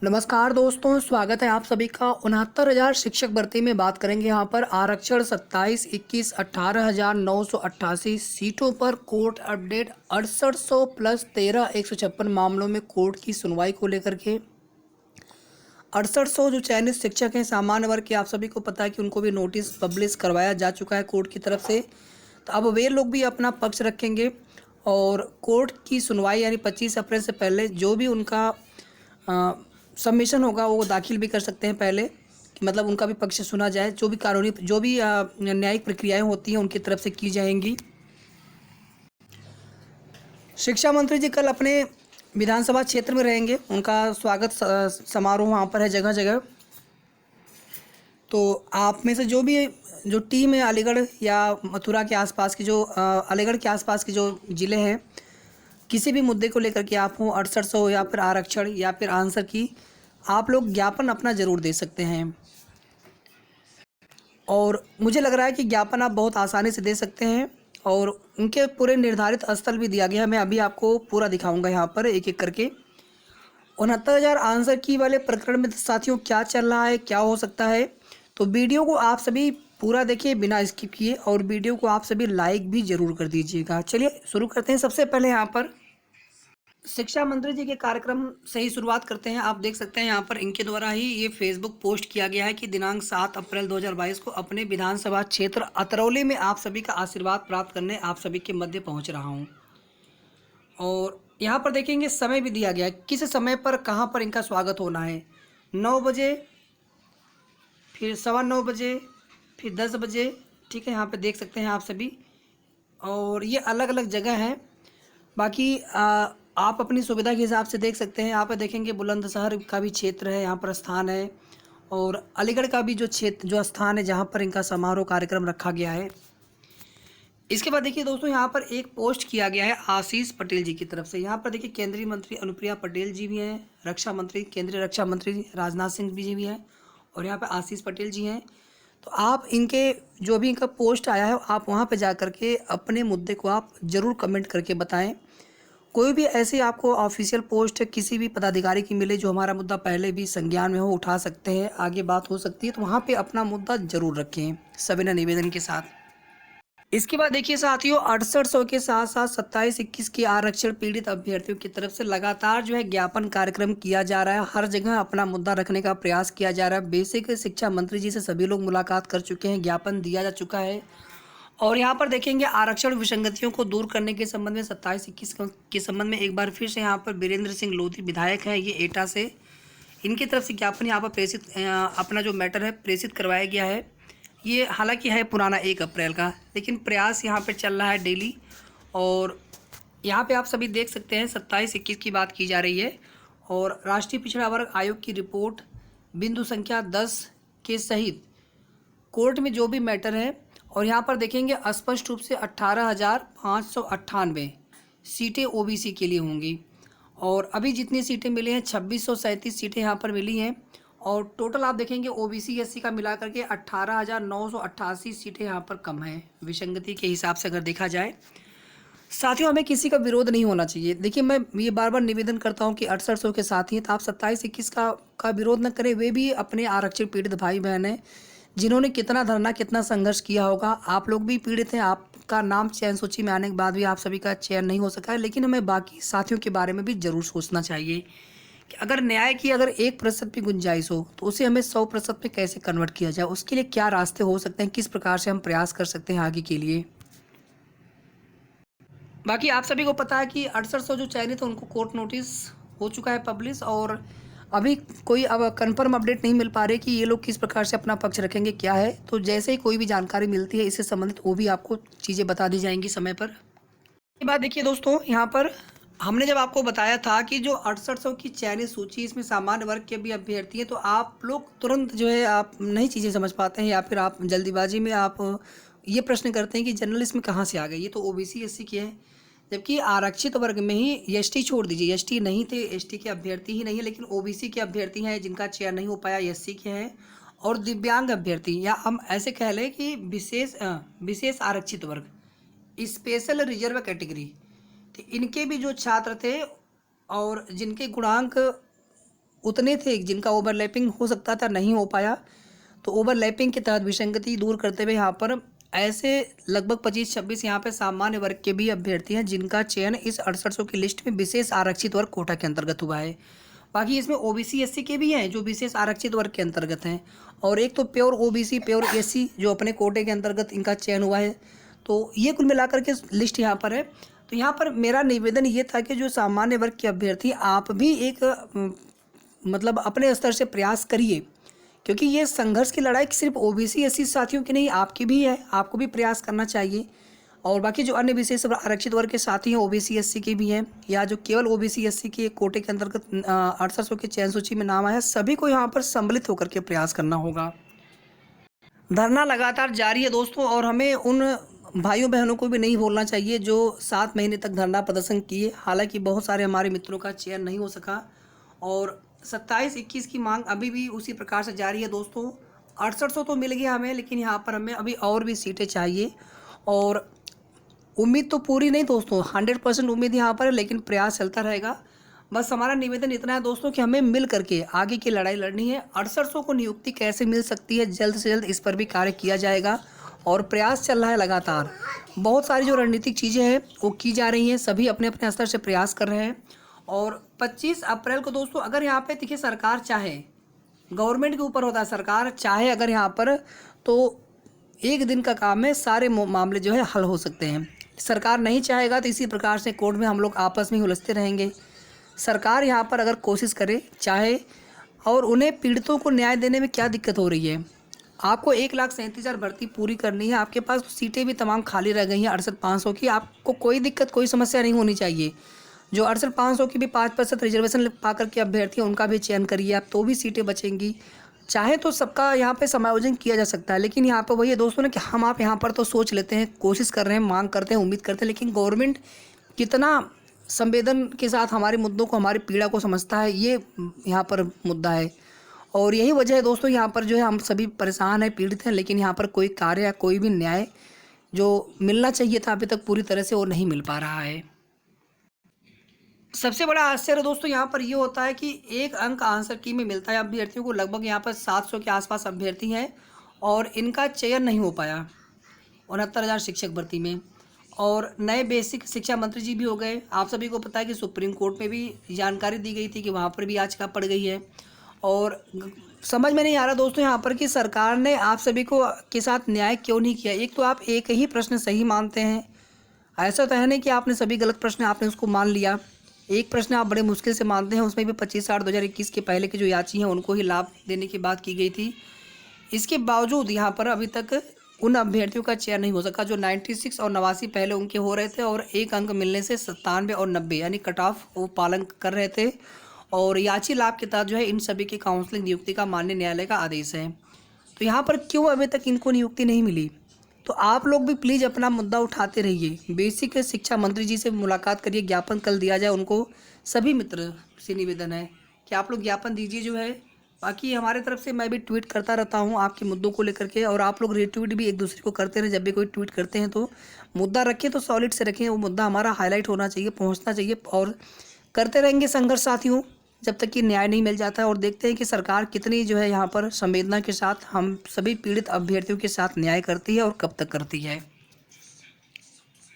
नमस्कार दोस्तों, स्वागत है आप सभी का। 69,000 शिक्षक भर्ती में बात करेंगे। यहाँ पर आरक्षण 27, 21, 18,988 सीटों पर कोर्ट अपडेट 6800 प्लस 13,156 मामलों में कोर्ट की सुनवाई को लेकर के 6800 जो चयनित शिक्षक हैं सामान्य वर्ग के, आप सभी को पता है कि उनको भी नोटिस पब्लिश करवाया जा चुका है कोर्ट की तरफ से। तो अब वे लोग भी अपना पक्ष रखेंगे और कोर्ट की सुनवाई यानी 25 अप्रैल से पहले जो भी उनका सबमिशन होगा वो दाखिल भी कर सकते हैं पहले, कि मतलब उनका भी पक्ष सुना जाए। जो भी कानूनी जो भी न्यायिक प्रक्रियाएं होती हैं उनकी तरफ से की जाएंगी। शिक्षा मंत्री जी कल अपने विधानसभा क्षेत्र में रहेंगे। उनका स्वागत समारोह वहाँ पर है जगह जगह। तो आप में से जो टीम है अलीगढ़ या मथुरा के आसपास की, जो अलीगढ़ के आसपास के जो ज़िले हैं, किसी भी मुद्दे को लेकर के आप हो 6800 या फिर आरक्षण या फिर आंसर की, आप लोग ज्ञापन अपना ज़रूर दे सकते हैं। और मुझे लग रहा है कि ज्ञापन आप बहुत आसानी से दे सकते हैं और उनके पूरे निर्धारित स्थल भी दिया गया है। मैं अभी आपको पूरा दिखाऊंगा यहाँ पर एक एक करके। 69,000 आंसर की वाले प्रकरण में साथियों क्या चल रहा है, क्या हो सकता है, तो वीडियो को आप सभी पूरा देखिए बिना स्किप किए और वीडियो को आप सभी लाइक भी ज़रूर कर दीजिएगा। चलिए शुरू करते हैं। सबसे पहले यहाँ पर शिक्षा मंत्री जी के कार्यक्रम से ही शुरुआत करते हैं। आप देख सकते हैं यहाँ पर इनके द्वारा ही ये फेसबुक पोस्ट किया गया है कि दिनांक 7 अप्रैल 2022 को अपने विधानसभा क्षेत्र अतरौली में आप सभी का आशीर्वाद प्राप्त करने आप सभी के मध्य पहुँच रहा हूँ। और यहाँ पर देखेंगे समय भी दिया गया है, किस समय पर कहाँ पर इनका स्वागत होना है। 9 बजे, फिर 9:15 बजे, फिर 10 बजे। ठीक है, यहाँ पे देख सकते हैं आप सभी। और ये अलग अलग जगह हैं। बाकी आप अपनी सुविधा के हिसाब से देख सकते हैं। यहाँ पे देखेंगे बुलंदशहर का भी क्षेत्र है, यहाँ पर स्थान है, और अलीगढ़ का भी जो स्थान है जहाँ पर इनका समारोह कार्यक्रम रखा गया है। इसके बाद देखिए दोस्तों, यहाँ पर एक पोस्ट किया गया है आशीष पटेल जी की तरफ से। यहाँ पर देखिए केंद्रीय मंत्री अनुप्रिया पटेल जी भी हैं, रक्षा मंत्री, केंद्रीय रक्षा मंत्री राजनाथ सिंह जी भी हैं, और यहाँ पर आशीष पटेल जी हैं। तो आप इनके जो भी इनका पोस्ट आया है आप वहाँ पर जा कर के अपने मुद्दे को आप ज़रूर कमेंट करके बताएं। कोई भी ऐसी आपको ऑफिशियल पोस्ट किसी भी पदाधिकारी की मिले जो हमारा मुद्दा पहले भी संज्ञान में हो, उठा सकते हैं, आगे बात हो सकती है, तो वहाँ पे अपना मुद्दा ज़रूर रखें सविनय निवेदन के साथ। इसके बाद देखिए साथियों, 6800 के साथ साथ 27, 21 की आरक्षण पीड़ित अभ्यर्थियों की तरफ से लगातार जो है ज्ञापन कार्यक्रम किया जा रहा है। हर जगह अपना मुद्दा रखने का प्रयास किया जा रहा है। बेसिक शिक्षा मंत्री जी से सभी लोग मुलाकात कर चुके हैं, ज्ञापन दिया जा चुका है। और यहाँ पर देखेंगे आरक्षण विसंगतियों को दूर करने के संबंध में 27, 21 के संबंध में एक बार फिर से यहाँ पर वीरेंद्र सिंह लोधी विधायक हैं, ये एटा से, इनकी तरफ से ज्ञापन यहाँ पर प्रेषित अपना जो मैटर है प्रेषित करवाया गया है। ये हालांकि है पुराना 1 अप्रैल का, लेकिन प्रयास यहाँ पे चल रहा है डेली। और यहाँ पे आप सभी देख सकते हैं 27, 21 की बात की जा रही है। और राष्ट्रीय पिछड़ा वर्ग आयोग की रिपोर्ट बिंदु संख्या 10 के सहित कोर्ट में जो भी मैटर है, और यहाँ पर देखेंगे स्पष्ट रूप से 18,598 सीटें ओबीसी के लिए होंगी। और अभी जितनी सीटें मिली हैं 2637 सीटें यहाँ पर मिली हैं। और टोटल आप देखेंगे ओबीसी एससी का मिला करके 18,988 सीटें यहाँ पर कम हैं विसंगति के हिसाब से अगर देखा जाए। साथियों, हमें किसी का विरोध नहीं होना चाहिए। देखिए, मैं ये बार बार निवेदन करता हूँ कि 6800 के साथ ही तो आप 27, 21 का विरोध न करें। वे भी अपने आरक्षित पीड़ित भाई बहन हैं जिन्होंने कितना धरना, कितना संघर्ष किया होगा। आप लोग भी पीड़ित हैं, आपका नाम चयन सूची में आने के बाद भी आप सभी का चयन नहीं हो सका है। लेकिन हमें बाकी साथियों के बारे में भी ज़रूर सोचना चाहिए कि अगर न्याय की अगर 1% भी गुंजाइश हो तो उसे हमें 100% में कैसे कन्वर्ट किया जाए, उसके लिए क्या रास्ते हो सकते हैं, किस प्रकार से हम प्रयास कर सकते हैं आगे के लिए। बाकी आप सभी को पता है कि 6800 जो चयनित है उनको कोर्ट नोटिस हो चुका है पब्लिश, और अभी कोई अब कंफर्म अपडेट नहीं मिल पा रही कि ये लोग किस प्रकार से अपना पक्ष रखेंगे, क्या है। तो जैसे ही कोई भी जानकारी मिलती है इससे संबंधित वो भी आपको चीज़ें बता दी जाएंगी समय पर। ये बात देखिए दोस्तों, यहाँ पर हमने जब आपको बताया था कि जो 6800 की चयनित सूची, इसमें सामान्य वर्ग के भी अभ्यर्थी हैं, तो आप लोग तुरंत जो है आप नई चीज़ें समझ पाते हैं या फिर आप जल्दीबाजी में आप ये प्रश्न करते हैं कि जनरल इसमें कहाँ से आ गई, ये तो ओबीसी एससी की है। जबकि आरक्षित वर्ग में ही एसटी छोड़ दीजिए, एसटी नहीं थे, एसटी के अभ्यर्थी ही नहीं है, लेकिन ओबीसी के अभ्यर्थी हैं जिनका चयन नहीं हो पाया, एससी के हैं, और दिव्यांग अभ्यर्थी, या हम ऐसे कह लें कि विशेष आरक्षित वर्ग, स्पेशल रिजर्व कैटेगरी, तो इनके भी जो छात्र थे और जिनके गुणांक उतने थे जिनका ओवरलैपिंग हो सकता था, नहीं हो पाया। तो ओवरलैपिंग के तहत विसंगति दूर करते हुए यहाँ पर ऐसे लगभग 25-26 यहाँ पे सामान्य वर्ग के भी अभ्यर्थी हैं जिनका चयन इस 6800 की लिस्ट में विशेष आरक्षित वर्ग कोटा के अंतर्गत हुआ है। बाकी इसमें ओबीसी एससी के भी हैं जो विशेष आरक्षित वर्ग के अंतर्गत हैं, और एक तो प्योर ओबीसी प्योर एससी जो अपने कोटे के अंतर्गत इनका चयन हुआ है। तो ये कुल मिलाकर के लिस्ट यहाँ पर है। तो यहाँ पर मेरा निवेदन ये था कि जो सामान्य वर्ग के अभ्यर्थी, आप भी एक मतलब अपने स्तर से प्रयास करिए, क्योंकि ये संघर्ष की लड़ाई सिर्फ ओबीसी एससी साथियों की नहीं, आपकी भी है, आपको भी प्रयास करना चाहिए। और बाकी जो अन्य विशेष आरक्षित वर्ग के साथी हैं ओबीसी एससी के भी हैं, या जो केवल ओबीसी एससी के कोटे के अंतर्गत 6800 के चयन सूची में नाम आया, सभी को यहाँ पर सम्मिलित होकर के प्रयास करना होगा। धरना लगातार जारी है दोस्तों, और हमें उन भाइयों बहनों को भी नहीं भूलना चाहिए जो 7 महीने तक धरना प्रदर्शन किए। हालांकि बहुत सारे हमारे मित्रों का चयन नहीं हो सका, और 27-21 की मांग अभी भी उसी प्रकार से जारी है दोस्तों। 6800 तो मिल गया हमें, लेकिन यहाँ पर हमें अभी और भी सीटें चाहिए, और उम्मीद तो पूरी नहीं दोस्तों, 100% उम्मीद यहाँ पर है, लेकिन प्रयास चलता रहेगा। बस हमारा निवेदन इतना है दोस्तों कि हमें मिल करके आगे की लड़ाई लड़नी है। 6800 को नियुक्ति कैसे मिल सकती है, जल्द से जल्द इस पर भी कार्य किया जाएगा, और प्रयास चल रहा है लगातार। बहुत सारी जो रणनीतिक चीज़ें हैं वो की जा रही हैं, सभी अपने अपने स्तर से प्रयास कर रहे हैं। और 25 अप्रैल को दोस्तों, अगर यहाँ पे देखिए सरकार चाहे, गवर्नमेंट के ऊपर होता है, सरकार चाहे अगर यहाँ पर, तो एक दिन का काम है, सारे मामले जो है हल हो सकते हैं। सरकार नहीं चाहेगा तो इसी प्रकार से कोर्ट में हम लोग आपस में उलझते रहेंगे। सरकार यहाँ पर अगर कोशिश करे, चाहे, और उन्हें पीड़ितों को न्याय देने में क्या दिक्कत हो रही है। आपको 1,37,000 भर्ती पूरी करनी है, आपके पास तो सीटें भी तमाम खाली रह गई हैं 68,500 की, आपको कोई दिक्कत कोई समस्या नहीं होनी चाहिए। जो 68,500 की भी 5% रिजर्वेशन पा करके अभ्यर्थी हैं उनका भी चयन करिए आप, तो भी सीटें बचेंगी। चाहे तो सबका यहाँ पे समायोजन किया जा सकता है, लेकिन यहाँ पर वही है दोस्तों ना कि हम आप यहाँ पर तो सोच लेते हैं, कोशिश कर रहे हैं, मांग करते हैं, उम्मीद करते हैं, लेकिन गवर्नमेंट कितना संवेदन के साथ हमारे मुद्दों को, हमारी पीड़ा को समझता है, ये यहाँ पर मुद्दा है। और यही वजह है दोस्तों, यहाँ पर जो है हम सभी परेशान हैं, पीड़ित हैं, लेकिन यहाँ पर कोई कार्य या कोई भी न्याय जो मिलना चाहिए था अभी तक पूरी तरह से वो नहीं मिल पा रहा है। सबसे बड़ा आश्चर्य दोस्तों यहाँ पर ये होता है कि 1 अंक आंसर की में मिलता है अभ्यर्थियों को, लगभग यहाँ पर 700 के आसपास अभ्यर्थी हैं, और इनका चयन नहीं हो पाया 69,000 शिक्षक भर्ती में। और नए बेसिक शिक्षा मंत्री जी भी हो गए। आप सभी को पता है कि सुप्रीम कोर्ट में भी जानकारी दी गई थी कि वहाँ पर भी याचिका पड़ गई है, और समझ में नहीं आ रहा दोस्तों यहाँ पर कि सरकार ने आप सभी को के साथ न्याय क्यों नहीं किया। एक तो आप एक ही प्रश्न सही मानते हैं, ऐसा तो है नहीं कि आपने सभी गलत प्रश्न आपने उसको मान लिया। एक प्रश्न आप बड़े मुश्किल से मानते हैं, उसमें भी 25/8/2021 के पहले के जो याची हैं उनको ही लाभ देने की बात की गई थी। इसके बावजूद यहाँ पर अभी तक उन अभ्यर्थियों का चयन नहीं हो सका जो 96 और 89 पहले उनके हो रहे थे, और 1 अंक मिलने से 97 और 90 यानी कट ऑफ वो पालन कर रहे थे। और याची लाभ के तहत जो है इन सभी की काउंसलिंग नियुक्ति का माननीय न्यायालय का आदेश है। तो यहाँ पर क्यों अभी तक इनको नियुक्ति नहीं मिली? तो आप लोग भी प्लीज़ अपना मुद्दा उठाते रहिए, बेसिक शिक्षा मंत्री जी से मुलाकात करिए, ज्ञापन कल दिया जाए उनको। सभी मित्र से निवेदन है कि आप लोग ज्ञापन दीजिए जो है। बाकी हमारे तरफ से मैं भी ट्वीट करता रहता हूँ आपके मुद्दों को लेकर के, और आप लोग रीट्वीट भी एक दूसरे को करते रहें। जब भी कोई ट्वीट करते हैं तो मुद्दा रखें तो सॉलिड से रखें, वो मुद्दा हमारा हाईलाइट होना चाहिए, पहुँचना चाहिए, और करते रहेंगे संघर्ष साथियों जब तक कि न्याय नहीं मिल जाता है। और देखते हैं कि सरकार कितनी जो है यहाँ पर संवेदना के साथ हम सभी पीड़ित अभ्यर्थियों के साथ न्याय करती है और कब तक करती है।